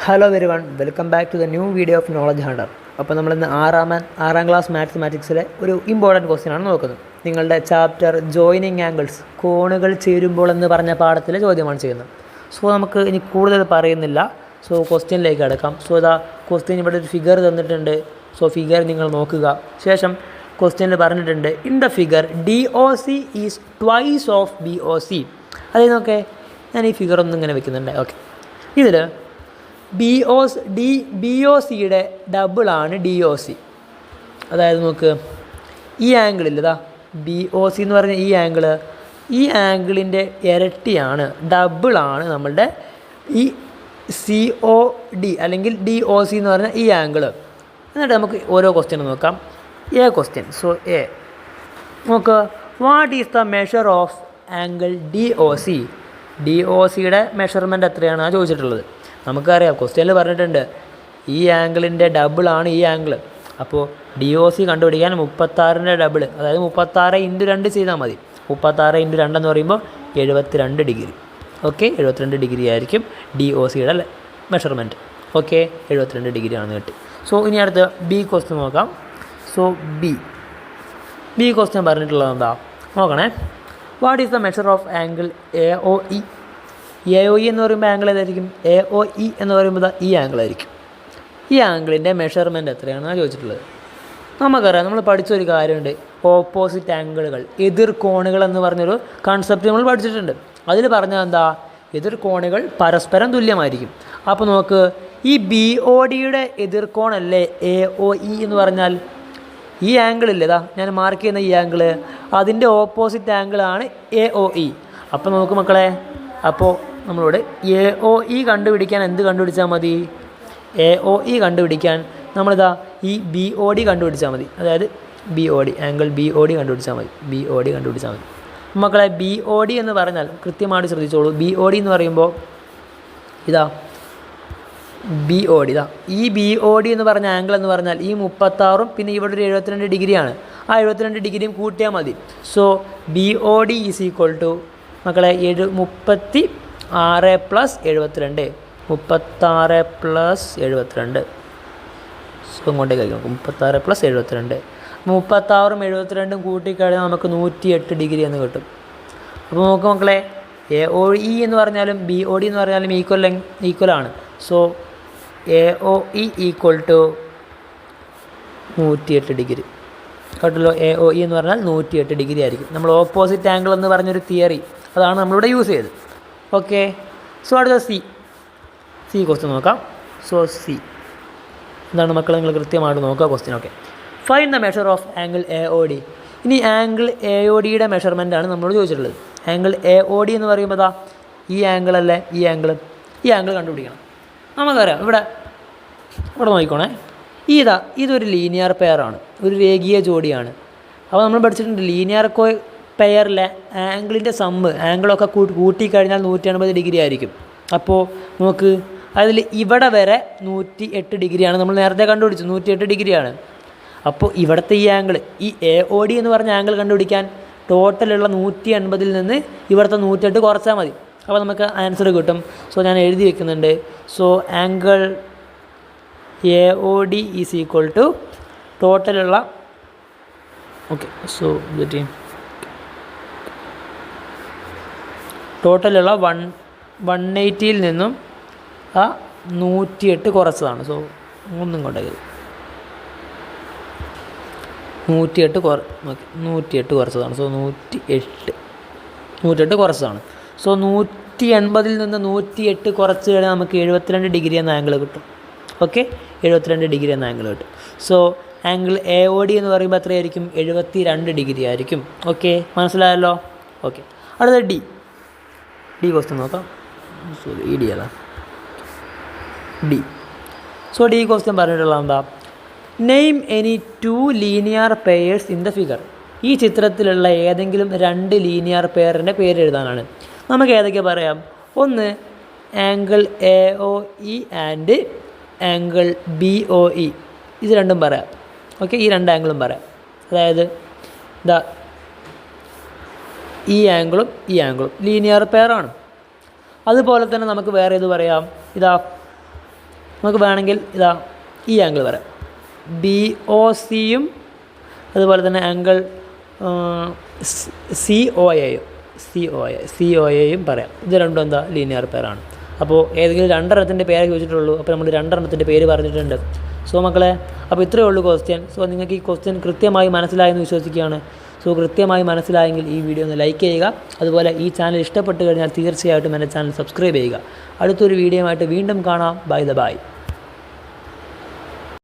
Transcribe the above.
Hello everyone, welcome back to the new video of knowledge hunter. അപ്പോൾ നമ്മളിന്ന് ആറാം class മാത്തമാറ്റിക്സിലെ ഒരു ഇമ്പോർട്ടൻറ്റ് ക്വസ്റ്റ്യനാണ് നോക്കുന്നത്. നിങ്ങളുടെ ചാപ്റ്റർ ജോയിനിങ് ആംഗിൾസ്, കോണുകൾ ചേരുമ്പോൾ എന്ന് പറഞ്ഞ പാഠത്തിലെ ചോദ്യമാണ് ചെയ്യുന്നത്. സോ നമുക്ക് ഇനി കൂടുതൽ പറയുന്നില്ല. സോ ക്വസ്റ്റ്യനിലേക്ക് കിടക്കാം. സോ ഇതാ ക്വസ്റ്റ്യൻ ഇവിടെ ഒരു ഫിഗർ തന്നിട്ടുണ്ട്. സോ ഫിഗർ നിങ്ങൾ നോക്കുക. ശേഷം ക്വസ്റ്റ്യനിൽ പറഞ്ഞിട്ടുണ്ട് in the figure DOC is twice of BOC. അതായത് നോക്കേ, ഞാൻ ഈ ഫിഗർ ഒന്നും ഇങ്ങനെ വെക്കുന്നുണ്ട്. ഓക്കെ, ഇതിൽ BOCയുടെ ഡബിളാണ് DOC. അതായത് നോക്ക്, ഈ ആംഗിളിൽ ഇതാ BOC എന്ന് പറഞ്ഞ ഈ ആംഗിളിൻ്റെ ഇരട്ടിയാണ്, ഡബിളാണ് നമ്മളുടെ ഈ COD അല്ലെങ്കിൽ DOC എന്ന് പറഞ്ഞ ഈ ആംഗിള്. എന്നിട്ട് നമുക്ക് ഓരോ ക്വസ്റ്റ്യൻ നോക്കാം. ക്വസ്റ്റ്യൻ. സോ നോക്ക്, what is the measure of angle DOC? DOCയുടെ മെഷർമെൻറ്റ് എത്രയാണ് ചോദിച്ചിട്ടുള്ളത്. നമുക്കറിയാം, ക്വസ്റ്റ്യനിൽ പറഞ്ഞിട്ടുണ്ട് ഈ ആംഗിളിൻ്റെ ഡബിളാണ് ഈ ആംഗിൾ. അപ്പോൾ DOC കണ്ടുപിടിക്കാൻ 36ൻ്റെ ഡബിൾ, അതായത് 36 × 2 ചെയ്താൽ മതി. 36 × 2 എന്ന് പറയുമ്പോൾ 72 ഡിഗ്രി. ഓക്കെ, 72 ഡിഗ്രി ആയിരിക്കും DOCയുടെ മെഷർമെൻറ്റ്. ഓക്കെ, 72 ഡിഗ്രി ആണെന്ന് കിട്ടി. സോ ഇനി അടുത്ത ബി ക്വസ്റ്റ്യൻ നോക്കാം. സോ ബി ക്വസ്റ്റ്യൻ പറഞ്ഞിട്ടുള്ളത് എന്താ നോക്കണേ. What is the measure of angle AOE? AOE എന്ന് പറയുമ്പോൾ ആംഗിൾ ഏതായിരിക്കും? AOE എന്ന് പറയുമ്പോൾ ഈ ആംഗിൾ ആയിരിക്കും. ഈ ആംഗിളിൻ്റെ മെഷർമെൻറ്റ് എത്രയാണെന്ന് ചോദിച്ചിട്ടുള്ളത്. നമുക്കറിയാം, നമ്മൾ പഠിച്ചൊരു കാര്യമുണ്ട്, ഓപ്പോസിറ്റ് ആംഗിളുകൾ, എതിർ കോണുകൾ എന്ന് പറഞ്ഞൊരു കൺസെപ്റ്റ് നമ്മൾ പഠിച്ചിട്ടുണ്ട്. അതിൽ പറഞ്ഞാൽ എന്താ, എതിർ കോണുകൾ പരസ്പരം തുല്യമായിരിക്കും. അപ്പോൾ നോക്ക്, ഈ BODയുടെ എതിർക്കോണല്ലേ AOE എന്ന് പറഞ്ഞാൽ? ഈ ആംഗിളില്ലേ, ഇതാ ഞാൻ മാർക്ക് ചെയ്യുന്ന ഈ ആംഗിള്, അതിൻ്റെ ഓപ്പോസിറ്റ് ആംഗിളാണ് AOE. അപ്പോൾ നോക്ക് മക്കളെ, അപ്പോൾ നമ്മളോട് AOE കണ്ടുപിടിക്കാൻ എന്ത് കണ്ടുപിടിച്ചാൽ മതി? AOE കണ്ടുപിടിക്കാൻ നമ്മളിതാ ഈ BOD കണ്ടുപിടിച്ചാൽ മതി. അതായത് BOD, ആംഗിൾ BOD കണ്ടുപിടിച്ചാൽ മതി. BOD കണ്ടുപിടിച്ചാൽ മതി മക്കളെ. BOD എന്ന് പറഞ്ഞാൽ കൃത്യമായിട്ട് ശ്രദ്ധിച്ചോളൂ. BOD എന്ന് പറയുമ്പോൾ ഇതാ BOD, ഈ BOD എന്ന് പറഞ്ഞ ആംഗിൾ എന്ന് പറഞ്ഞാൽ ഈ 36ഉം പിന്നെ ഇവിടെ ഒരു 72 ഡിഗ്രിയാണ്. ആ 72 ഡിഗ്രിയും കൂട്ടിയാൽ മതി. So BOD is equal to മക്കളെ 36 + 72. 36 + 72. സോ ഇങ്ങോട്ടേക്ക് ആയിരിക്കും 36 + 72. 36ഉം 72ഉം കൂട്ടിക്കഴിഞ്ഞാൽ നമുക്ക് 108 ഡിഗ്രി എന്ന് കിട്ടും. അപ്പോൾ നോക്ക് മക്കളെ, AOE എന്ന് പറഞ്ഞാലും BOD എന്ന് പറഞ്ഞാലും ഈക്വലാണ്. So AOE equal to 108 degree കേട്ടല്ലോ. AOE എന്ന് പറഞ്ഞാൽ 108 ഡിഗ്രി ആയിരിക്കും. നമ്മൾ ഓപ്പോസിറ്റ് ആംഗിൾ എന്ന് പറഞ്ഞൊരു തിയറി, അതാണ് നമ്മളിവിടെ യൂസ് ചെയ്തത്. ഓക്കെ, സോ അടുത്ത സി ക്വസ്റ്റ്യൻ നോക്കാം. സോ സി എന്താണ് മക്കൾ, നിങ്ങൾ കൃത്യമായിട്ട് നോക്കുക question. Okay, find the measure of angle AOD. ഇനി ആംഗിൾ AODയുടെ മെഷർമെൻറ്റാണ് നമ്മളോട് ചോദിച്ചിട്ടുള്ളത്. ആംഗിൾ AOD എന്ന് പറയുമ്പോൾ ദാ ഈ ആംഗിൾ അല്ലേ, ഈ ആംഗിൾ കണ്ടുപിടിക്കണം. നമുക്കറിയാം, ഇവിടെ നോക്കിക്കോണേ, ഇതൊരു ലീനിയർ പെയറാണ്, ഒരു രേഖീയ ജോഡിയാണ്. അപ്പോൾ നമ്മൾ പഠിച്ചിട്ടുണ്ട് ലീനിയർ പെയറിലെ ആംഗിളിൻ്റെ ആംഗിളൊക്കെ കൂട്ടിക്കഴിഞ്ഞാൽ 180 ഡിഗ്രി ആയിരിക്കും. അപ്പോൾ നോക്ക്, അതിൽ ഇവിടെ വരെ 108 ഡിഗ്രിയാണ് നമ്മൾ നേരത്തെ കണ്ടുപിടിച്ചു, 108 ഡിഗ്രിയാണ്. അപ്പോൾ ഇവിടുത്തെ ഈ ആംഗിൾ, ഈ AOD എന്ന് പറഞ്ഞ ആംഗിൾ കണ്ടുപിടിക്കാൻ ടോട്ടലുള്ള 180ൽ നിന്ന് ഇവിടുത്തെ 108 കുറച്ചാൽ മതി. അപ്പോൾ നമുക്ക് ആൻസർ കിട്ടും. സോ ഞാൻ എഴുതി വെക്കുന്നുണ്ട്. So angle AOD is equal to ടോട്ടലുള്ള, ഓക്കെ, സോ ടോട്ടലുള്ള 180ൽ നിന്നും ആ 108 കുറച്ചതാണ്. സോ ഒന്നും കൊണ്ടത് 108 കുറച്ചതാണ്. സോ 108 കുറച്ചതാണ്. സോ 180ൽ നിന്ന് 108 കുറച്ച് കഴിഞ്ഞാൽ നമുക്ക് 72 ഡിഗ്രി എന്ന ആംഗിൾ കിട്ടും. ഓക്കെ, 72 ഡിഗ്രി എന്ന ആംഗിൾ കിട്ടും. സോ ആംഗിൾ AOD എന്ന് പറയുമ്പോൾ എത്രയായിരിക്കും? 72 ഡിഗ്രി ആയിരിക്കും. ഓക്കെ, മനസ്സിലായല്ലോ. ഓക്കെ, അടുത്ത ഡി ക്വസ്റ്റ്യൻ നോക്കാം. സോ ഡി ക്വസ്റ്റ്യൻ പറഞ്ഞിട്ടുള്ളത് എന്താ? Name any 2 linear pairs in the figure. ഈ ചിത്രത്തിലുള്ള ഏതെങ്കിലും 2 ലീനിയർ പെയറിൻ്റെ പേര് എഴുതാനാണ്. നമുക്ക് ഏതൊക്കെ പറയാം? ഒന്ന് angle AOE and angle BOE, ഇത് രണ്ടും പറയാം. ഓക്കെ, ഈ 2 ആംഗിളും പറയാം. അതായത് ഈ ആംഗിളും ലീനിയർ പെയറാണ്. അതുപോലെ തന്നെ നമുക്ക് വേറെ ഇത് പറയാം. നമുക്ക് വേണമെങ്കിൽ ഇതാ ഈ ആംഗിൾ പറയാം, BOCയും അതുപോലെ തന്നെ ആംഗിൾ COAയും പറയാം. ഇത് രണ്ടും എന്താ ലീനിയർ പെയറാണ്. അപ്പോൾ ഏതെങ്കിലും രണ്ടെണ്ണത്തിൻ്റെ പേര് ചോദിച്ചിട്ടുള്ളൂ. അപ്പോൾ നമ്മൾ രണ്ടെണ്ണത്തിൻ്റെ പേര് പറഞ്ഞിട്ടുണ്ട്. സോ മക്കളെ, അപ്പോൾ ഇത്രയേ ഉള്ളൂ ക്വസ്റ്റ്യൻ. സോ നിങ്ങൾക്ക് ഈ ക്വസ്റ്റ്യൻ കൃത്യമായി മനസ്സിലായെന്ന് വിശ്വസിക്കുകയാണ്. സോ കൃത്യമായി മനസ്സിലായെങ്കിൽ ഈ വീഡിയോ ഒന്ന് ലൈക്ക് ചെയ്യുക. അതുപോലെ ഈ ചാനൽ ഇഷ്ടപ്പെട്ട് കഴിഞ്ഞാൽ തീർച്ചയായിട്ടും എൻ്റെ ചാനൽ സബ്സ്ക്രൈബ് ചെയ്യുക. അടുത്തൊരു വീഡിയോയുമായിട്ട് വീണ്ടും കാണാം. ബൈ.